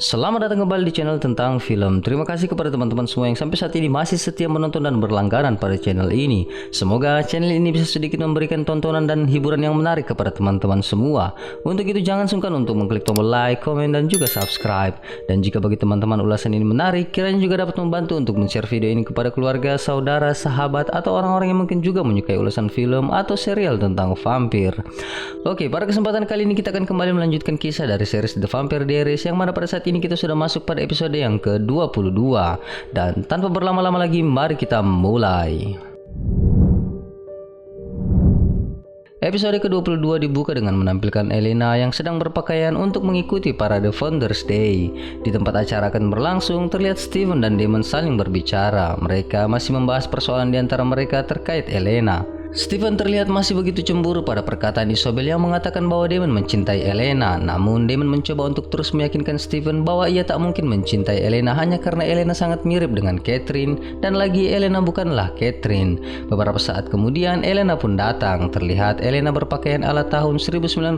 Selamat datang kembali di channel tentang film. Terima kasih kepada teman-teman semua yang sampai saat ini masih setia menonton dan berlangganan pada channel ini. Semoga channel ini bisa sedikit memberikan tontonan dan hiburan yang menarik kepada teman-teman semua. Untuk itu jangan sungkan untuk mengklik tombol like, komen, dan juga subscribe. Dan jika bagi teman-teman ulasan ini menarik, kiranya juga dapat membantu untuk men-share video ini kepada keluarga, saudara, sahabat, atau orang-orang yang mungkin juga menyukai ulasan film atau serial tentang vampir. Oke, pada kesempatan kali ini kita akan kembali melanjutkan kisah dari series The Vampire Diaries yang mana pada saat ini kita sudah masuk pada episode yang ke-22. Dan tanpa berlama-lama lagi, mari kita mulai. Episode ke-22 dibuka dengan menampilkan Elena yang sedang berpakaian untuk mengikuti parade Founders Day. Di tempat acara akan berlangsung, terlihat Steven dan Damon saling berbicara. Mereka masih membahas persoalan di antara mereka terkait Elena. Steven terlihat masih begitu cemburu pada perkataan Isobel yang mengatakan bahwa Damon mencintai Elena. Namun Damon mencoba untuk terus meyakinkan Steven bahwa ia tak mungkin mencintai Elena hanya karena Elena sangat mirip dengan Catherine, dan lagi Elena bukanlah Catherine. Beberapa saat kemudian Elena pun datang. Terlihat Elena berpakaian ala tahun 1920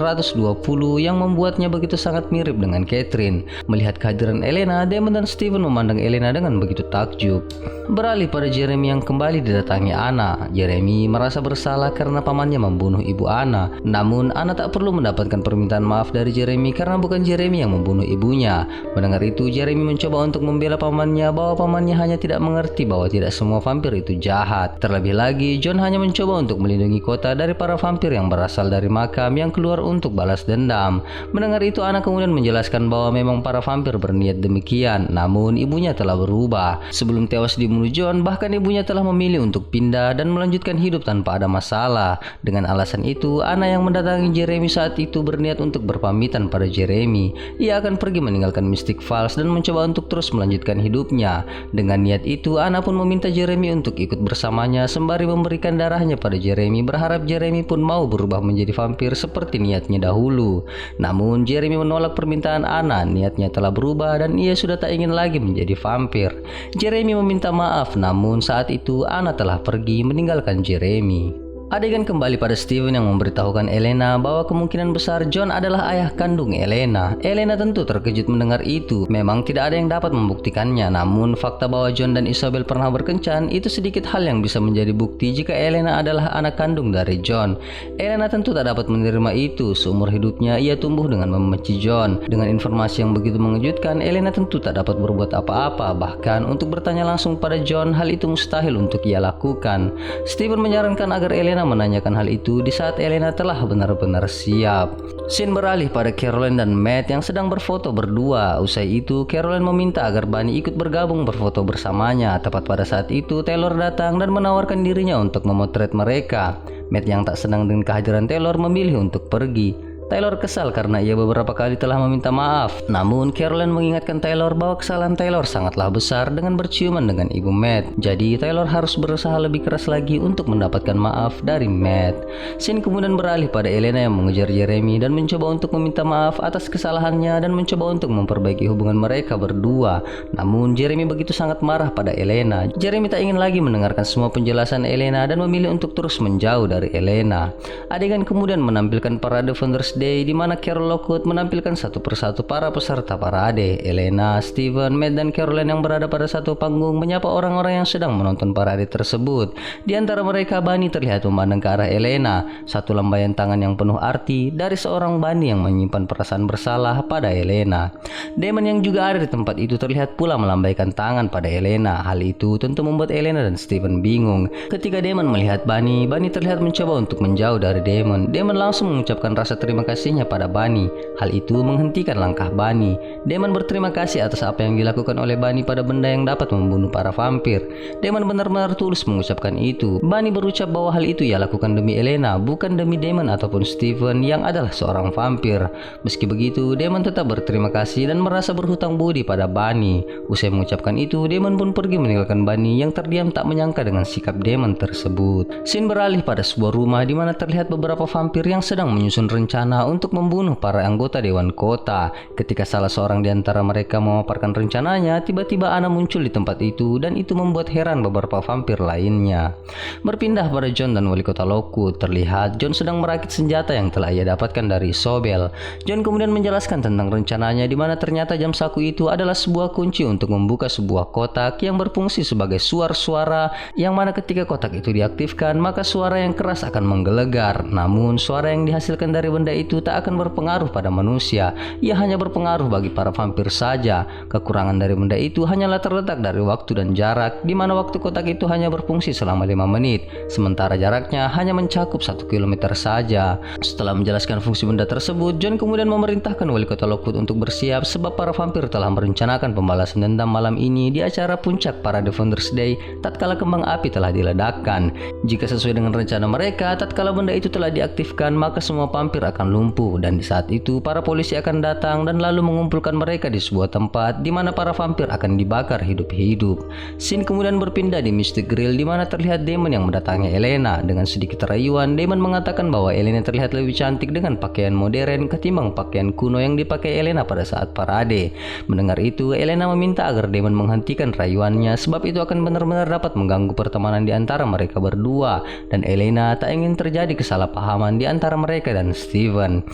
yang membuatnya begitu sangat mirip dengan Catherine. Melihat kehadiran Elena, Damon dan Steven memandang Elena dengan begitu takjub. Beralih pada Jeremy yang kembali didatangi Anna. Jeremy merasa bersalah karena pamannya membunuh ibu Anna. Namun Anna tak perlu mendapatkan permintaan maaf dari Jeremy karena bukan Jeremy yang membunuh ibunya. Mendengar itu, Jeremy mencoba untuk membela pamannya bahwa pamannya hanya tidak mengerti bahwa tidak semua vampir itu jahat. Terlebih lagi, John hanya mencoba untuk melindungi kota dari para vampir yang berasal dari makam yang keluar untuk balas dendam. Mendengar itu, Anna kemudian menjelaskan bahwa memang para vampir berniat demikian, namun ibunya telah berubah. Sebelum tewas dibunuh John, bahkan ibunya telah memilih untuk pindah dan melanjutkan hidup tanpa ada masalah. Dengan alasan itu, Anna yang mendatangi Jeremy saat itu berniat untuk berpamitan pada Jeremy. Ia akan pergi meninggalkan Mystic Falls dan mencoba untuk terus melanjutkan hidupnya. Dengan niat itu, Anna pun meminta Jeremy untuk ikut bersamanya sembari memberikan darahnya pada Jeremy, berharap Jeremy pun mau berubah menjadi vampir seperti niatnya dahulu. Namun Jeremy menolak permintaan Anna. Niatnya telah berubah dan ia sudah tak ingin lagi menjadi vampir. Jeremy meminta maaf, namun saat itu Anna telah pergi meninggalkan Jeremy. Adegan kembali pada Steven yang memberitahukan Elena bahwa kemungkinan besar John adalah ayah kandung Elena. Elena tentu terkejut mendengar itu. Memang tidak ada yang dapat membuktikannya, namun fakta bahwa John dan Isobel pernah berkencan itu sedikit hal yang bisa menjadi bukti jika Elena adalah anak kandung dari John. Elena tentu tak dapat menerima itu. Seumur hidupnya ia tumbuh dengan membenci John. Dengan informasi yang begitu mengejutkan, Elena tentu tak dapat berbuat apa-apa. Bahkan untuk bertanya langsung pada John, hal itu mustahil untuk ia lakukan. Steven menyarankan agar Elena menanyakan hal itu di saat Elena telah benar-benar siap. Scene beralih pada Caroline dan Matt yang sedang berfoto berdua. Usai itu, Caroline meminta agar Bunny ikut bergabung berfoto bersamanya. Tepat pada saat itu, Taylor datang dan menawarkan dirinya untuk memotret mereka. Matt yang tak senang dengan kehadiran Taylor memilih untuk pergi. Taylor kesal karena ia beberapa kali telah meminta maaf. Namun Caroline mengingatkan Taylor bahwa kesalahan Taylor sangatlah besar dengan berciuman dengan ibu Matt. Jadi Taylor harus berusaha lebih keras lagi untuk mendapatkan maaf dari Matt. Scene kemudian beralih pada Elena yang mengejar Jeremy dan mencoba untuk meminta maaf atas kesalahannya dan mencoba untuk memperbaiki hubungan mereka berdua. Namun Jeremy begitu sangat marah pada Elena. Jeremy tak ingin lagi mendengarkan semua penjelasan Elena dan memilih untuk terus menjauh dari Elena. Adegan kemudian menampilkan parade Founders Day di mana Carol Lockwood menampilkan satu persatu para peserta parade. Elena, Steven, Matt, dan Caroline yang berada pada satu panggung menyapa orang-orang yang sedang menonton parade tersebut. Di antara mereka, Bunny terlihat memandang ke arah Elena. Satu lambaian tangan yang penuh arti dari seorang Bunny yang menyimpan perasaan bersalah pada Elena. Damon yang juga ada di tempat itu terlihat pula melambaikan tangan pada Elena. Hal itu tentu membuat Elena dan Steven bingung. Ketika Damon melihat Bunny, Bunny terlihat mencoba untuk menjauh dari Damon. Damon langsung mengucapkan rasa terima kasihnya pada Bunny. Hal itu menghentikan langkah Bunny. Damon berterima kasih atas apa yang dilakukan oleh Bunny pada benda yang dapat membunuh para vampir. Damon benar-benar tulus mengucapkan itu. Bunny berucap bahwa hal itu ia lakukan demi Elena, bukan demi Damon ataupun Steven yang adalah seorang vampir. Meski begitu, Damon tetap berterima kasih dan merasa berhutang budi pada Bunny. Usai mengucapkan itu, Damon pun pergi meninggalkan Bunny yang terdiam tak menyangka dengan sikap Damon tersebut. Scene beralih pada sebuah rumah di mana terlihat beberapa vampir yang sedang menyusun rencana rencana untuk membunuh para anggota Dewan Kota. Ketika salah seorang di antara mereka memaparkan rencananya, tiba-tiba Anna muncul di tempat itu dan itu membuat heran beberapa vampir lainnya. Berpindah pada John dan Wali Kota Lockwood, terlihat John sedang merakit senjata yang telah ia dapatkan dari Isobel. John kemudian menjelaskan tentang rencananya di mana ternyata jam saku itu adalah sebuah kunci untuk membuka sebuah kotak yang berfungsi sebagai suara-suara, yang mana ketika kotak itu diaktifkan maka suara yang keras akan menggelegar. Namun suara yang dihasilkan dari benda itu tak akan berpengaruh pada manusia, ia hanya berpengaruh bagi para vampir saja. Kekurangan dari benda itu hanyalah terletak dari waktu dan jarak, di mana waktu kotak itu hanya berfungsi selama 5 menit, sementara jaraknya hanya mencakup 1 kilometer saja. Setelah menjelaskan fungsi benda tersebut, John kemudian memerintahkan Wali Kota Lockwood untuk bersiap sebab para vampir telah merencanakan pembalasan dendam malam ini di acara puncak Parade Founders Day tatkala kembang api telah diledakkan. Jika sesuai dengan rencana mereka, tatkala benda itu telah diaktifkan maka semua vampir akan lumpuh, dan di saat itu para polisi akan datang dan lalu mengumpulkan mereka di sebuah tempat di mana para vampir akan dibakar hidup-hidup. Scene kemudian berpindah di Mystic Grill di mana terlihat Damon yang mendatangi Elena. Dengan sedikit rayuan, Damon mengatakan bahwa Elena terlihat lebih cantik dengan pakaian modern ketimbang pakaian kuno yang dipakai Elena pada saat parade. Mendengar itu, Elena meminta agar Damon menghentikan rayuannya sebab itu akan benar-benar dapat mengganggu pertemanan di antara mereka berdua, dan Elena tak ingin terjadi kesalahpahaman di antara mereka dan Steven.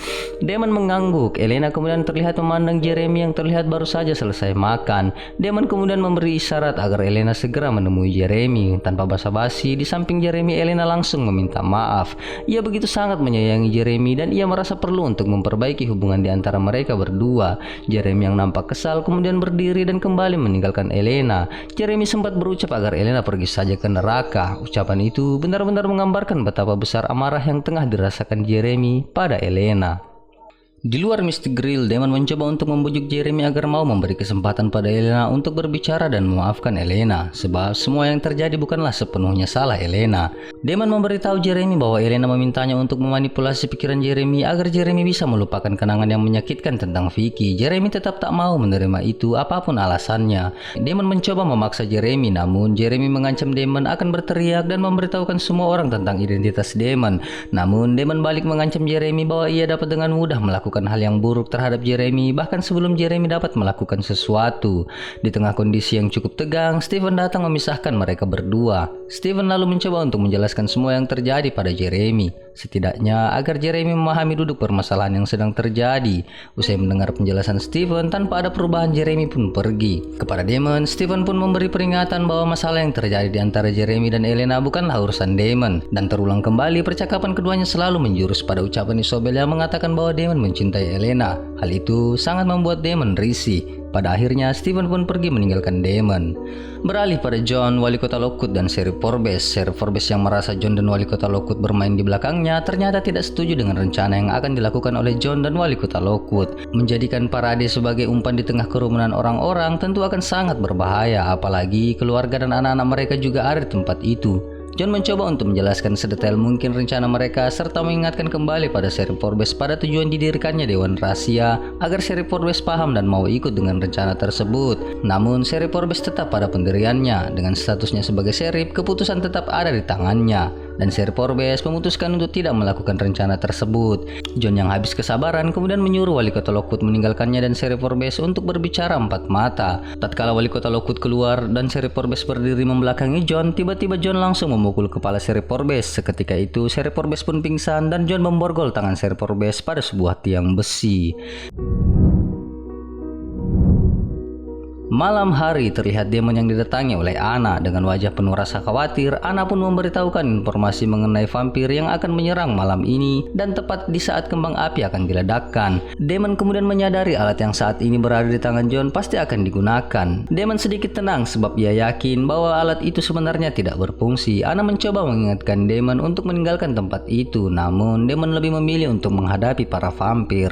Damon mengangguk. Elena kemudian terlihat memandang Jeremy yang terlihat baru saja selesai makan. Damon kemudian memberi isyarat agar Elena segera menemui Jeremy. Tanpa basa-basi, di samping Jeremy, Elena langsung meminta maaf. Ia begitu sangat menyayangi Jeremy dan ia merasa perlu untuk memperbaiki hubungan di antara mereka berdua. Jeremy yang nampak kesal kemudian berdiri dan kembali meninggalkan Elena. Jeremy sempat berucap agar Elena pergi saja ke neraka. Ucapan itu benar-benar menggambarkan betapa besar amarah yang tengah dirasakan Jeremy pada Elena. Di luar Mystic Grill, Damon mencoba untuk membujuk Jeremy agar mau memberi kesempatan pada Elena untuk berbicara dan memaafkan Elena, sebab semua yang terjadi bukanlah sepenuhnya salah Elena. Damon memberitahu Jeremy bahwa Elena memintanya untuk memanipulasi pikiran Jeremy agar Jeremy bisa melupakan kenangan yang menyakitkan tentang Vicky. Jeremy tetap tak mau menerima itu apapun alasannya. Damon mencoba memaksa Jeremy, namun Jeremy mengancam Damon akan berteriak dan memberitahukan semua orang tentang identitas Damon. Namun Damon balik mengancam Jeremy bahwa ia dapat dengan mudah melakukan hal yang buruk terhadap Jeremy bahkan sebelum Jeremy dapat melakukan sesuatu. Di tengah kondisi yang cukup tegang, Steven datang memisahkan mereka berdua. Steven lalu mencoba untuk menjelaskan semua yang terjadi pada Jeremy, setidaknya agar Jeremy memahami duduk permasalahan yang sedang terjadi. Usai mendengar penjelasan Steven, tanpa ada perubahan, Jeremy pun pergi. Kepada Damon, Steven pun memberi peringatan bahwa masalah yang terjadi di antara Jeremy dan Elena bukanlah urusan Damon, dan terulang kembali percakapan keduanya selalu menjurus pada ucapan Isobel yang mengatakan bahwa Damon mencintai Elena. Hal itu sangat membuat Damon risih. Pada akhirnya, Steven pun pergi meninggalkan Damon. Beralih pada John, Wali Kota Lockwood, dan Sheriff Forbes. Sheriff Forbes yang merasa John dan Wali Kota Lockwood bermain di belakangnya ternyata tidak setuju dengan rencana yang akan dilakukan oleh John dan Wali Kota Lockwood. Menjadikan parade sebagai umpan di tengah kerumunan orang-orang tentu akan sangat berbahaya, apalagi keluarga dan anak-anak mereka juga ada di tempat itu. John mencoba untuk menjelaskan sedetail mungkin rencana mereka serta mengingatkan kembali pada Sheriff Forbes pada tujuan didirikannya Dewan Rahasia agar Sheriff Forbes paham dan mau ikut dengan rencana tersebut. Namun Sheriff Forbes tetap pada pendiriannya. Dengan statusnya sebagai Sheriff, keputusan tetap ada di tangannya, dan Sheriff Forbes memutuskan untuk tidak melakukan rencana tersebut. John yang habis kesabaran kemudian menyuruh Wali Kota Lockwood meninggalkannya dan Sheriff Forbes untuk berbicara empat mata. Tatkala Wali Kota Lockwood keluar dan Sheriff Forbes berdiri membelakangi John, tiba-tiba John langsung memukul kepala Sheriff Forbes. Seketika itu Sheriff Forbes pun pingsan dan John memborgol tangan Sheriff Forbes pada sebuah tiang besi. Malam hari terlihat Damon yang didatangi oleh Anna. Dengan wajah penuh rasa khawatir, Anna pun memberitahukan informasi mengenai vampir yang akan menyerang malam ini dan tepat di saat kembang api akan diledakkan. Damon kemudian menyadari alat yang saat ini berada di tangan John pasti akan digunakan. Damon sedikit tenang sebab ia yakin bahwa alat itu sebenarnya tidak berfungsi. Anna mencoba mengingatkan Damon untuk meninggalkan tempat itu, namun Damon lebih memilih untuk menghadapi para vampir.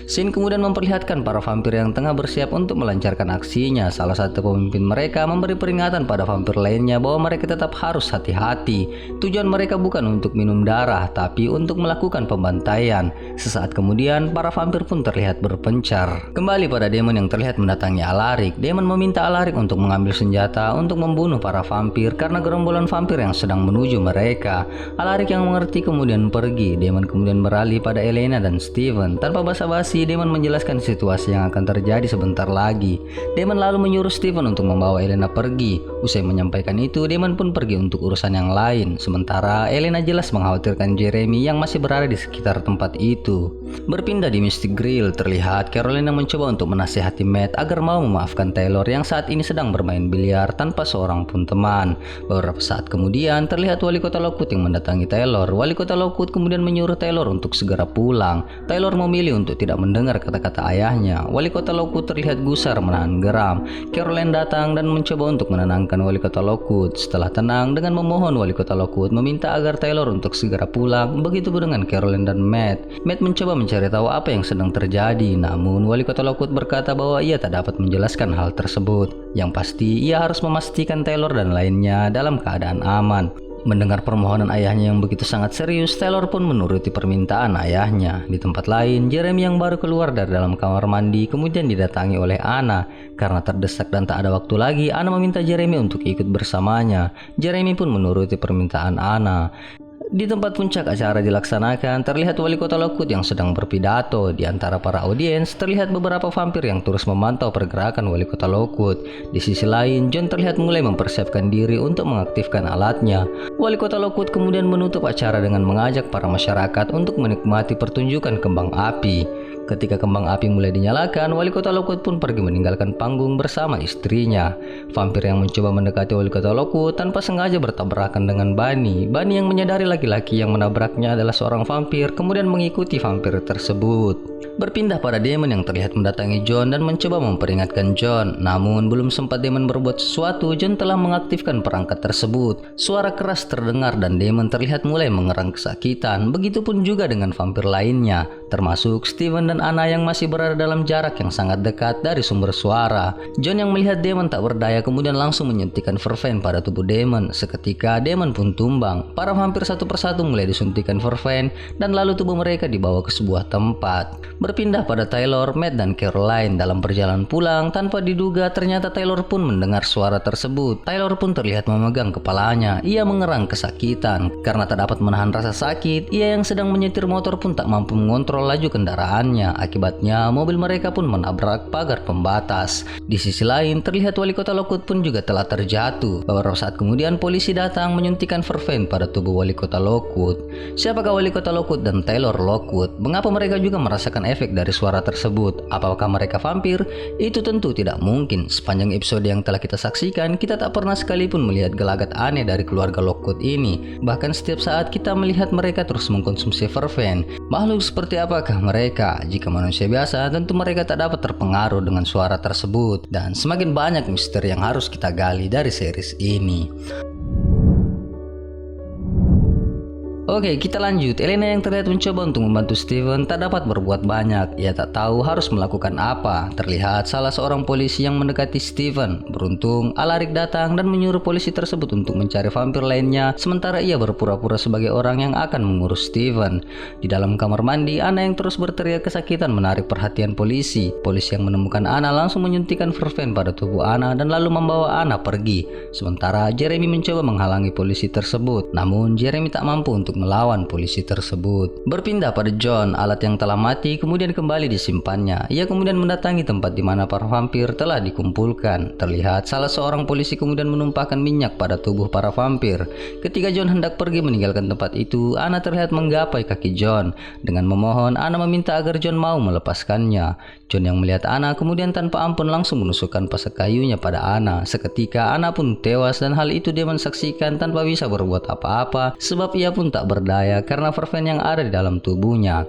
Scene kemudian memperlihatkan para vampir yang tengah bersiap untuk melancarkan aksinya. lainnya, salah satu pemimpin mereka memberi peringatan pada vampir lainnya bahwa mereka tetap harus hati-hati. Tujuan mereka bukan untuk minum darah, tapi untuk melakukan pembantaian. Sesaat kemudian, para vampir pun terlihat berpencar. Kembali pada Demon yang terlihat mendatangi Alaric. Demon meminta Alaric untuk mengambil senjata untuk membunuh para vampir karena gerombolan vampir yang sedang menuju mereka. Alaric yang mengerti kemudian pergi. Demon kemudian beralih pada Elena dan Steven. Tanpa basa-basi, Demon menjelaskan situasi yang akan terjadi sebentar lagi. Demon lalu menyuruh Steven untuk membawa Elena pergi. Usai menyampaikan itu, Demon pun pergi untuk urusan yang lain. Sementara Elena jelas mengkhawatirkan Jeremy yang masih berada di sekitar tempat itu. Berpindah di Mystic Grill, terlihat Carolina mencoba untuk menasihati Matt agar mau memaafkan Taylor yang saat ini sedang bermain biliar tanpa seorang pun teman. Beberapa saat kemudian, terlihat wali kota Lockwood yang mendatangi Taylor. Wali kota Lockwood kemudian menyuruh Taylor untuk segera pulang. Taylor memilih untuk tidak mendengar kata-kata ayahnya. Wali kota Lockwood terlihat gusar menahan geram. Caroline datang dan mencoba untuk menenangkan wali kota Lockwood. Setelah tenang, dengan memohon wali kota Lockwood meminta agar Taylor untuk segera pulang. Begitu pun dengan Caroline dan Matt. Matt mencoba mencari tahu apa yang sedang terjadi, namun wali kota Lockwood berkata bahwa ia tak dapat menjelaskan hal tersebut. Yang pasti, ia harus memastikan Taylor dan lainnya dalam keadaan aman. Mendengar permohonan ayahnya yang begitu sangat serius, Taylor pun menuruti permintaan ayahnya. Di tempat lain, Jeremy yang baru keluar dari dalam kamar mandi kemudian didatangi oleh Anna. Karena terdesak dan tak ada waktu lagi, Anna meminta Jeremy untuk ikut bersamanya. Jeremy pun menuruti permintaan Anna. Di tempat puncak acara dilaksanakan, terlihat wali kota Lockwood yang sedang berpidato. Di antara para audiens, terlihat beberapa vampir yang terus memantau pergerakan wali kota Lockwood. Di sisi lain, John terlihat mulai mempersiapkan diri untuk mengaktifkan alatnya. Wali kota Lockwood kemudian menutup acara dengan mengajak para masyarakat untuk menikmati pertunjukan kembang api. Ketika kembang api mulai dinyalakan, wali kota Lockwood pun pergi meninggalkan panggung bersama istrinya. Vampir yang mencoba mendekati wali kota Lockwood tanpa sengaja bertabrakan dengan Bunny. Bunny yang menyadari laki-laki yang menabraknya adalah seorang vampir, kemudian mengikuti vampir tersebut. Berpindah pada Demon yang terlihat mendatangi John dan mencoba memperingatkan John. Namun belum sempat Demon berbuat sesuatu, John telah mengaktifkan perangkat tersebut. Suara keras terdengar dan Demon terlihat mulai mengerang kesakitan. Begitupun juga dengan vampir lainnya, termasuk Steven dan Anna yang masih berada dalam jarak yang sangat dekat dari sumber suara. John yang melihat Demon tak berdaya kemudian langsung menyuntikkan verven pada tubuh Demon. Seketika Demon pun tumbang. Para vampir satu persatu mulai disuntikan verven dan lalu tubuh mereka dibawa ke sebuah tempat. Berpindah pada Taylor, Matt dan Caroline dalam perjalanan pulang. Tanpa diduga ternyata Taylor pun mendengar suara tersebut. Taylor pun terlihat memegang kepalanya. Ia mengerang kesakitan. Karena tak dapat menahan rasa sakit, ia yang sedang menyetir motor pun tak mampu mengontrol laju kendaraannya. Akibatnya mobil mereka pun menabrak pagar pembatas. Di sisi lain terlihat wali kota Lockwood pun juga telah terjatuh. Beberapa saat kemudian polisi datang menyuntikkan verven pada tubuh wali kota Lockwood. Siapakah wali kota Lockwood dan Taylor Lockwood? Mengapa mereka juga merasakan efek dari suara tersebut? Apakah mereka vampir? Itu tentu tidak mungkin. Sepanjang episode yang telah kita saksikan, kita tak pernah sekalipun melihat gelagat aneh dari keluarga Lockwood ini. Bahkan setiap saat kita melihat mereka terus mengkonsumsi verven. Makhluk seperti apakah mereka? Jika manusia biasa, tentu mereka tak dapat terpengaruh dengan suara tersebut. Dan semakin banyak misteri yang harus kita gali dari series ini. Oke, kita lanjut. Elena yang terlihat mencoba untuk membantu Steven tak dapat berbuat banyak. Ia tak tahu harus melakukan apa. Terlihat salah seorang polisi yang mendekati Steven. Beruntung, Alaric datang dan menyuruh polisi tersebut untuk mencari vampir lainnya, sementara ia berpura-pura sebagai orang yang akan mengurus Steven. Di dalam kamar mandi, Anna yang terus berteriak kesakitan menarik perhatian polisi. Polisi yang menemukan Anna langsung menyuntikkan verven pada tubuh Anna dan lalu membawa Anna pergi. Sementara Jeremy mencoba menghalangi polisi tersebut. Namun, Jeremy tak mampu untuk melawan polisi tersebut. Berpindah pada John, alat yang telah mati kemudian kembali disimpannya. Ia kemudian mendatangi tempat di mana para vampir telah dikumpulkan. Terlihat salah seorang polisi kemudian menumpahkan minyak pada tubuh para vampir. Ketika John hendak pergi meninggalkan tempat itu, Anna terlihat menggapai kaki John. Dengan memohon, Anna meminta agar John mau melepaskannya. John yang melihat Anna kemudian tanpa ampun langsung menusukkan pasak kayunya pada Anna. Seketika Anna pun tewas dan hal itu dia mensaksikan tanpa bisa berbuat apa-apa sebab ia pun tak berdaya karena verven yang ada di dalam tubuhnya.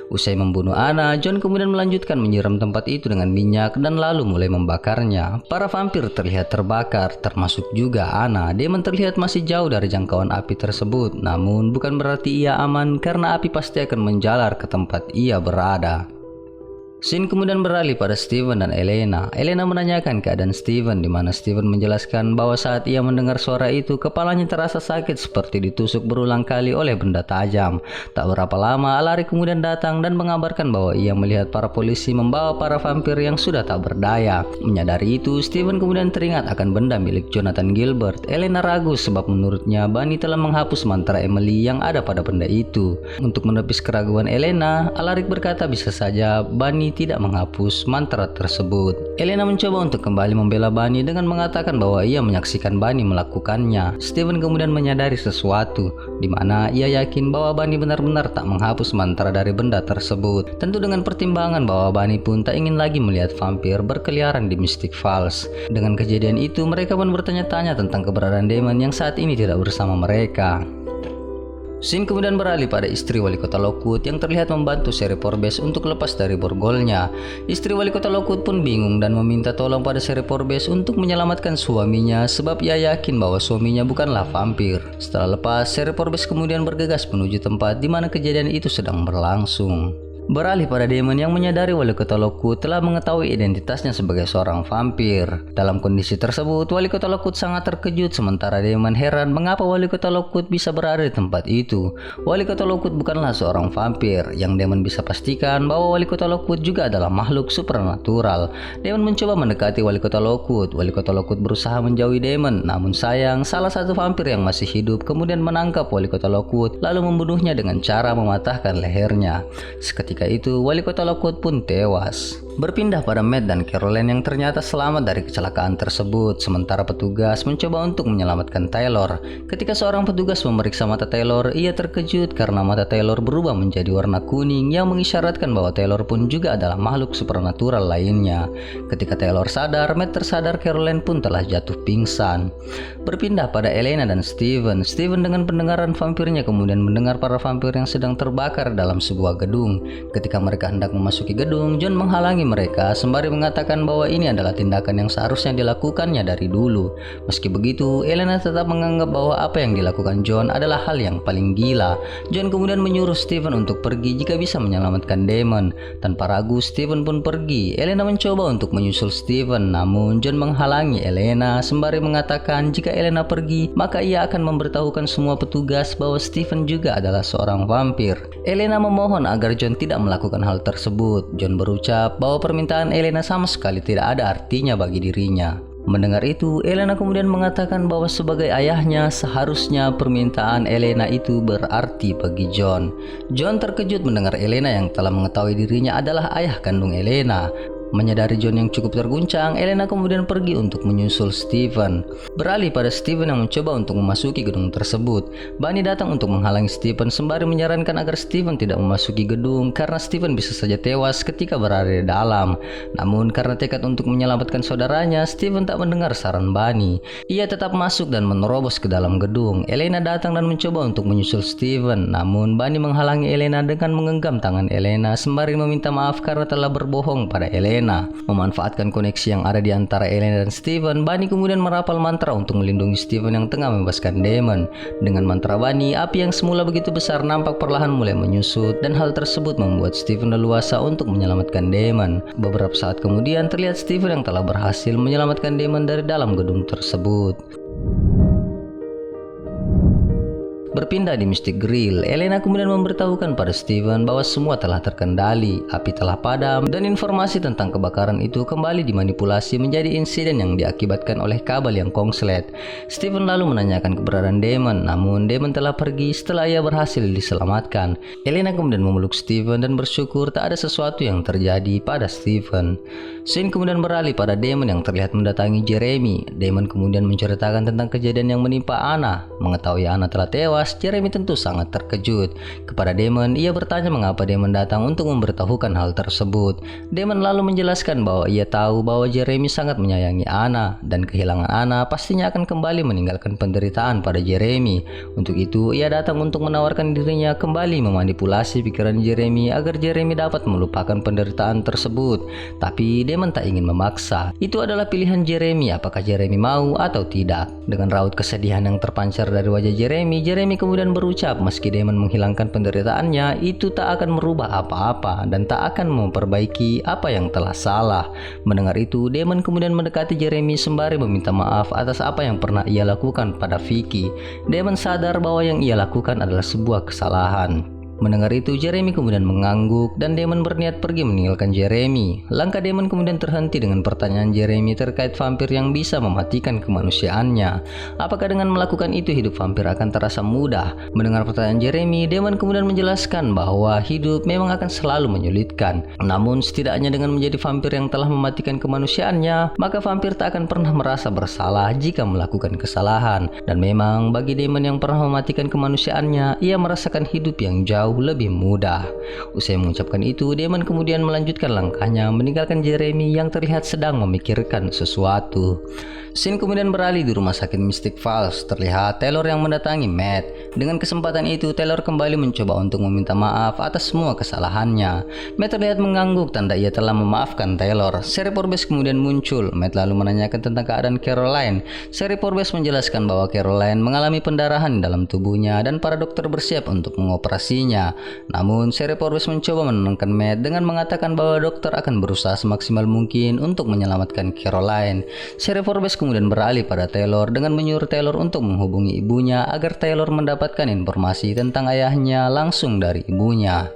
Usai membunuh Anna, John kemudian melanjutkan menyiram tempat itu dengan minyak dan lalu mulai membakarnya. Para vampir terlihat terbakar, termasuk juga Anna. Demon terlihat masih jauh dari jangkauan api tersebut, namun bukan berarti ia aman karena api pasti akan menjalar ke tempat ia berada. Scene kemudian beralih pada Steven dan Elena. Elena menanyakan keadaan Steven, di mana Steven menjelaskan bahwa saat ia mendengar suara itu, kepalanya terasa sakit seperti ditusuk berulang kali oleh benda tajam. Tak berapa lama, Alaric kemudian datang dan mengabarkan bahwa ia melihat para polisi membawa para vampir yang sudah tak berdaya. Menyadari itu, Steven kemudian teringat akan benda milik Jonathan Gilbert. Elena ragu sebab menurutnya Bunny telah menghapus mantra Emily yang ada pada benda itu. Untuk menepis keraguan Elena, Alaric berkata bisa saja Bunny tidak menghapus mantra tersebut. Elena mencoba untuk kembali membela Bunny dengan mengatakan bahwa ia menyaksikan Bunny melakukannya. Steven kemudian menyadari sesuatu, di mana ia yakin bahwa Bunny benar-benar tak menghapus mantra dari benda tersebut. Tentu dengan pertimbangan bahwa Bunny pun tak ingin lagi melihat vampir berkeliaran di Mystic Falls. Dengan kejadian itu, mereka pun bertanya-tanya tentang keberadaan Damon yang saat ini tidak bersama mereka. Scene kemudian beralih pada istri wali kota Lockwood yang terlihat membantu Sheriff Forbes untuk lepas dari borgolnya. Istri wali kota Lockwood pun bingung dan meminta tolong pada Sheriff Forbes untuk menyelamatkan suaminya sebab ia yakin bahwa suaminya bukanlah vampir. Setelah lepas, Sheriff Forbes kemudian bergegas menuju tempat di mana kejadian itu sedang berlangsung. Beralih pada Damon yang menyadari wali kota Lockwood telah mengetahui identitasnya sebagai seorang vampir. Dalam kondisi tersebut, wali kota Lockwood sangat terkejut sementara Damon heran mengapa wali kota Lockwood bisa berada di tempat itu. Wali kota Lockwood bukanlah seorang vampir. Yang Damon bisa pastikan bahwa wali kota Lockwood juga adalah makhluk supernatural. Damon mencoba mendekati wali kota Lockwood. Wali kota Lockwood berusaha menjauhi Damon, namun sayang salah satu vampir yang masih hidup kemudian menangkap wali kota Lockwood lalu membunuhnya dengan cara mematahkan lehernya. Ketika itu, wali kota Lockwood pun tewas. Berpindah pada Matt dan Caroline yang ternyata selamat dari kecelakaan tersebut, sementara petugas mencoba untuk menyelamatkan Taylor. Ketika seorang petugas memeriksa mata Taylor, ia terkejut karena mata Taylor berubah menjadi warna kuning yang mengisyaratkan bahwa Taylor pun juga adalah makhluk supernatural lainnya. Ketika Taylor sadar, Matt tersadar Caroline pun telah jatuh pingsan. Berpindah pada Elena dan Steven. Steven dengan pendengaran vampirnya kemudian mendengar para vampir yang sedang terbakar dalam sebuah gedung. Ketika mereka hendak memasuki gedung, John menghalangi mereka sembari mengatakan bahwa ini adalah tindakan yang seharusnya dilakukannya dari dulu. Meski begitu, Elena tetap menganggap bahwa apa yang dilakukan John adalah hal yang paling gila. John kemudian menyuruh Steven untuk pergi jika bisa menyelamatkan Damon. Tanpa ragu, Steven pun pergi. Elena mencoba untuk menyusul Steven, namun John menghalangi Elena sembari mengatakan jika Elena pergi, maka ia akan memberitahukan semua petugas bahwa Steven juga adalah seorang vampir. Elena memohon agar John tidak melakukan hal tersebut. John berucap bahwa permintaan Elena sama sekali tidak ada artinya bagi dirinya. Mendengar itu, Elena kemudian mengatakan bahwa sebagai ayahnya seharusnya permintaan Elena itu berarti bagi John. John terkejut mendengar Elena yang telah mengetahui dirinya adalah ayah kandung Elena. Menyadari John yang cukup terguncang, Elena kemudian pergi untuk menyusul Steven. Beralih pada Steven yang mencoba untuk memasuki gedung tersebut. Bunny datang untuk menghalangi Steven sembari menyarankan agar Steven tidak memasuki gedung karena Steven bisa saja tewas ketika berada di dalam. Namun karena tekad untuk menyelamatkan saudaranya, Steven tak mendengar saran Bunny. Ia tetap masuk dan menerobos ke dalam gedung. Elena datang dan mencoba untuk menyusul Steven, namun Bunny menghalangi Elena dengan menggenggam tangan Elena sembari meminta maaf karena telah berbohong pada Elena. Memanfaatkan koneksi yang ada di antara Elena dan Steven, Bunny kemudian merapal mantra untuk melindungi Steven yang tengah membebaskan Damon. Dengan mantra Bunny, api yang semula begitu besar nampak perlahan mulai menyusut dan hal tersebut membuat Steven leluasa untuk menyelamatkan Damon. Beberapa saat kemudian terlihat Steven yang telah berhasil menyelamatkan Damon dari dalam gedung tersebut. Berpindah di Mystic Grill, Elena kemudian memberitahukan pada Steven bahwa semua telah terkendali, api telah padam, dan informasi tentang kebakaran itu kembali dimanipulasi menjadi insiden yang diakibatkan oleh kabel yang kongslet. Steven lalu menanyakan keberadaan Damon, namun Damon telah pergi setelah ia berhasil diselamatkan. Elena kemudian memeluk Steven dan bersyukur tak ada sesuatu yang terjadi pada Steven. Scene kemudian beralih pada Damon yang terlihat mendatangi Jeremy. Damon kemudian menceritakan tentang kejadian yang menimpa Anna. Mengetahui Anna telah tewas, Jeremy tentu sangat terkejut. Kepada Damon, ia bertanya mengapa Damon datang untuk memberitahukan hal tersebut. Damon lalu menjelaskan bahwa ia tahu bahwa Jeremy sangat menyayangi Anna dan kehilangan Anna pastinya akan kembali meninggalkan penderitaan pada Jeremy. Untuk itu, ia datang untuk menawarkan dirinya kembali memanipulasi pikiran Jeremy agar Jeremy dapat melupakan penderitaan tersebut. Tapi Damon tak ingin memaksa. Itu adalah pilihan Jeremy apakah Jeremy mau atau tidak. Dengan raut kesedihan yang terpancar dari wajah Jeremy, Jeremy kemudian berucap meski Damon menghilangkan penderitaannya, itu tak akan merubah apa-apa dan tak akan memperbaiki apa yang telah salah. Mendengar itu, Damon kemudian mendekati Jeremy sembari meminta maaf atas apa yang pernah ia lakukan pada Vicky. Damon sadar bahwa yang ia lakukan adalah sebuah kesalahan. Mendengar itu, Jeremy kemudian mengangguk dan Damon berniat pergi meninggalkan Jeremy. Langkah Damon kemudian terhenti dengan pertanyaan Jeremy terkait vampir yang bisa mematikan kemanusiaannya. Apakah dengan melakukan itu hidup vampir akan terasa mudah? Mendengar pertanyaan Jeremy, Damon kemudian menjelaskan bahwa hidup memang akan selalu menyulitkan. Namun setidaknya dengan menjadi vampir yang telah mematikan kemanusiaannya, maka vampir tak akan pernah merasa bersalah jika melakukan kesalahan. Dan memang bagi Damon yang pernah mematikan kemanusiaannya, ia merasakan hidup yang jauh lebih mudah. Usai mengucapkan itu, Damon kemudian melanjutkan langkahnya meninggalkan Jeremy yang terlihat sedang memikirkan sesuatu. Scene kemudian beralih di rumah sakit Mystic Falls. Terlihat Taylor yang mendatangi Matt. Dengan kesempatan itu, Taylor kembali mencoba untuk meminta maaf atas semua kesalahannya. Matt terlihat mengangguk tanda ia telah memaafkan Taylor. Sherry Forbes kemudian muncul. Matt lalu menanyakan tentang keadaan Caroline. Sherry Forbes menjelaskan bahwa Caroline mengalami pendarahan dalam tubuhnya dan para dokter bersiap untuk mengoperasinya. Namun, Sherry Forbes mencoba menenangkan Matt dengan mengatakan bahwa dokter akan berusaha semaksimal mungkin untuk menyelamatkan Caroline. Sherry Forbes kemudian beralih pada Taylor dengan menyuruh Taylor untuk menghubungi ibunya agar Taylor mendapatkan informasi tentang ayahnya langsung dari ibunya.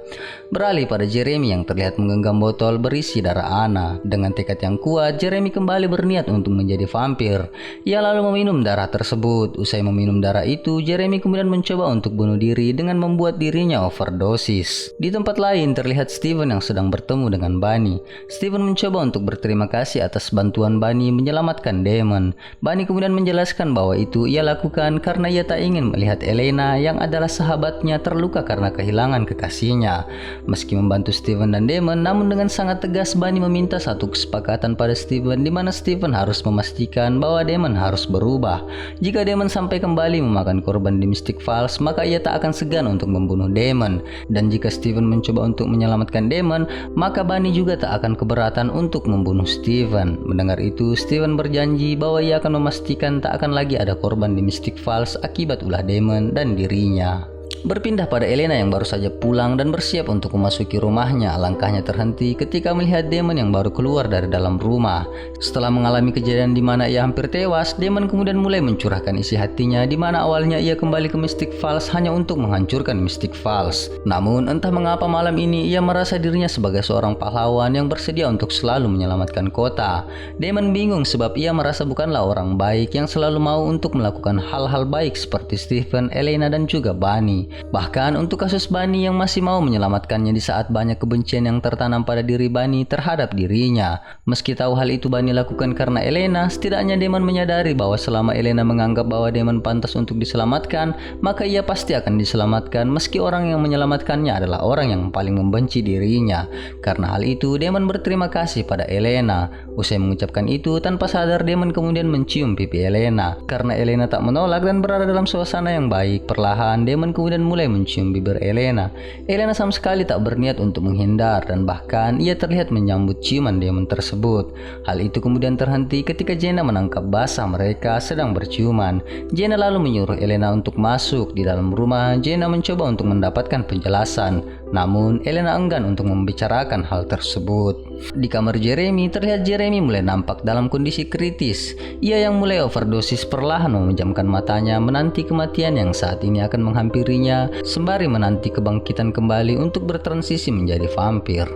Beralih pada Jeremy yang terlihat menggenggam botol berisi darah Anna. Dengan tekad yang kuat, Jeremy kembali berniat untuk menjadi vampir. Ia lalu meminum darah tersebut. Usai meminum darah itu, Jeremy kemudian mencoba untuk bunuh diri dengan membuat dirinya overdosis. Di tempat lain terlihat Steven yang sedang bertemu dengan Bunny. Steven mencoba untuk berterima kasih atas bantuan Bunny menyelamatkan Damon. Bunny kemudian menjelaskan bahwa itu ia lakukan karena ia tak ingin melihat Elena yang adalah sahabatnya terluka karena kehilangan kekasihnya. Meski membantu Steven dan Damon, namun dengan sangat tegas Bunny meminta satu kesepakatan pada Steven di mana Steven harus memastikan bahwa Damon harus berubah. Jika Damon sampai kembali memakan korban di Mystic Falls, maka ia tak akan segan untuk membunuh Damon. Dan jika Steven mencoba untuk menyelamatkan Damon, maka Bunny juga tak akan keberatan untuk membunuh Steven. Mendengar itu, Steven berjanji bahwa ia akan memastikan tak akan lagi ada korban di Mystic Falls akibat ulah Damon dan dirinya. Berpindah pada Elena yang baru saja pulang dan bersiap untuk memasuki rumahnya. Langkahnya terhenti ketika melihat Damon yang baru keluar dari dalam rumah. Setelah mengalami kejadian di mana ia hampir tewas, Damon kemudian mulai mencurahkan isi hatinya di mana awalnya ia kembali ke Mystic Falls hanya untuk menghancurkan Mystic Falls. Namun entah mengapa malam ini ia merasa dirinya sebagai seorang pahlawan yang bersedia untuk selalu menyelamatkan kota. Damon bingung sebab ia merasa bukanlah orang baik yang selalu mau untuk melakukan hal-hal baik seperti Steven, Elena dan juga Bunny. Bahkan untuk kasus Bunny yang masih mau menyelamatkannya di saat banyak kebencian yang tertanam pada diri Bunny terhadap dirinya. Meski tahu hal itu Bunny lakukan karena Elena, setidaknya Damon menyadari bahwa selama Elena menganggap bahwa Damon pantas untuk diselamatkan, maka ia pasti akan diselamatkan meski orang yang menyelamatkannya adalah orang yang paling membenci dirinya. Karena hal itu, Damon berterima kasih pada Elena. Usai mengucapkan itu, tanpa sadar Damon kemudian mencium pipi Elena. Karena Elena tak menolak dan berada dalam suasana yang baik, perlahan Damon kemudian mulai mencium bibir Elena. Elena sama sekali tak berniat untuk menghindar dan bahkan ia terlihat menyambut ciuman Damon tersebut. Hal itu kemudian terhenti ketika Jenna menangkap basah mereka sedang berciuman. Jenna lalu menyuruh Elena untuk masuk. Di dalam rumah, Jenna mencoba untuk mendapatkan penjelasan. Namun Elena enggan untuk membicarakan hal tersebut. Di kamar Jeremy, terlihat Jeremy mulai nampak dalam kondisi kritis. Ia yang mulai overdosis perlahan memejamkan matanya menanti kematian yang saat ini akan menghampirinya, sembari menanti kebangkitan kembali untuk bertransisi menjadi vampir.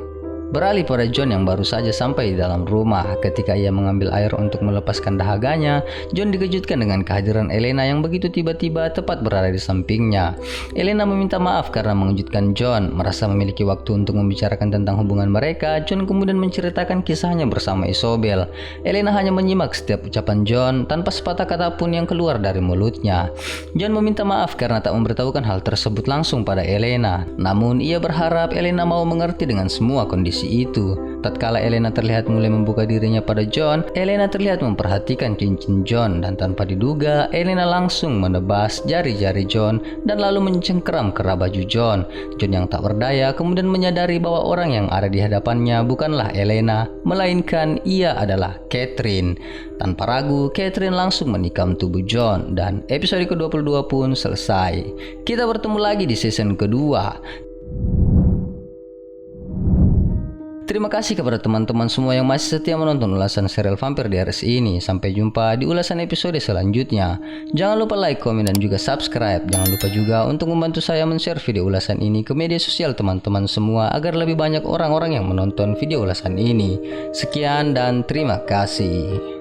Beralih pada John yang baru saja sampai di dalam rumah. Ketika ia mengambil air untuk melepaskan dahaganya, John dikejutkan dengan kehadiran Elena yang begitu tiba-tiba tepat berada di sampingnya. Elena meminta maaf karena mengejutkan John. Merasa memiliki waktu untuk membicarakan tentang hubungan mereka, John kemudian menceritakan kisahnya bersama Isobel. Elena hanya menyimak setiap ucapan John tanpa sepatah kata pun yang keluar dari mulutnya. John meminta maaf karena tak memberitahukan hal tersebut langsung pada Elena. Namun ia berharap Elena mau mengerti dengan semua kondisi itu. Tatkala Elena terlihat mulai membuka dirinya pada John, Elena terlihat memperhatikan cincin John dan tanpa diduga, Elena langsung menebas jari-jari John dan lalu mencengkeram ke baju John. John yang tak berdaya kemudian menyadari bahwa orang yang ada di hadapannya bukanlah Elena, melainkan ia adalah Catherine. Tanpa ragu, Catherine langsung menikam tubuh John dan episode ke-22 pun selesai. Kita bertemu lagi di season kedua. Terima kasih kepada teman-teman semua yang masih setia menonton ulasan serial Vampir Diaries ini. Sampai jumpa di ulasan episode selanjutnya. Jangan lupa like, komen, dan juga subscribe. Jangan lupa juga untuk membantu saya men-share video ulasan ini ke media sosial teman-teman semua agar lebih banyak orang-orang yang menonton video ulasan ini. Sekian dan terima kasih.